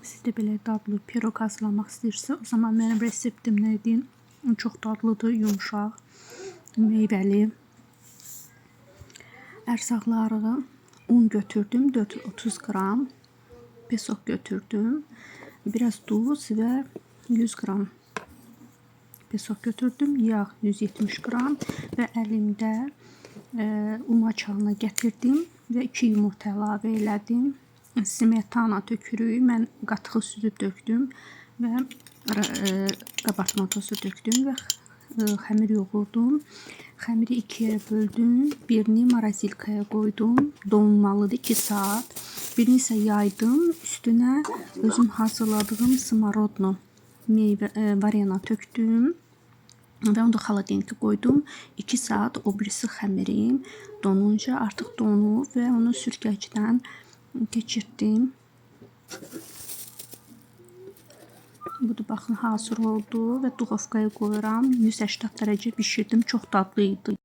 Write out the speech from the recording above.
Siz də belə dadlı pirog hazırlamaq istəyirsə, o zaman mənim reseptim nədir? Çox dadlıdır, yumuşaq, meyvəli. Ərzaqları un götürdüm, 430 qram. Pesok götürdüm. Biraz duz ve 100 gram pesok götürdüm. Yağ 170 gram ve elimde un açağını getirdim ve 2 yumurta əlavə elədim. Smetana tökürük. Mən qatıq süzüb döktüm ve qabartma tozu döktüm ve xəmir yoğurdum. Xəmiri ikiyə böldüm. Birini marasilkaya koydum. Donmalıdır 2 saat. Birini ise yaydım. Üstüne özüm hazırladığım smarodno meyve variyana töktüm. Ve onu da xaladenki koydum. 2 saat o birisi xəmirim donunca artık donub ve onu sürgəcdən geçirdim. Bu da baxın hazır oldu ve duxovkaya koyuram. 180 derece pişirdim. Çok tatlıydı.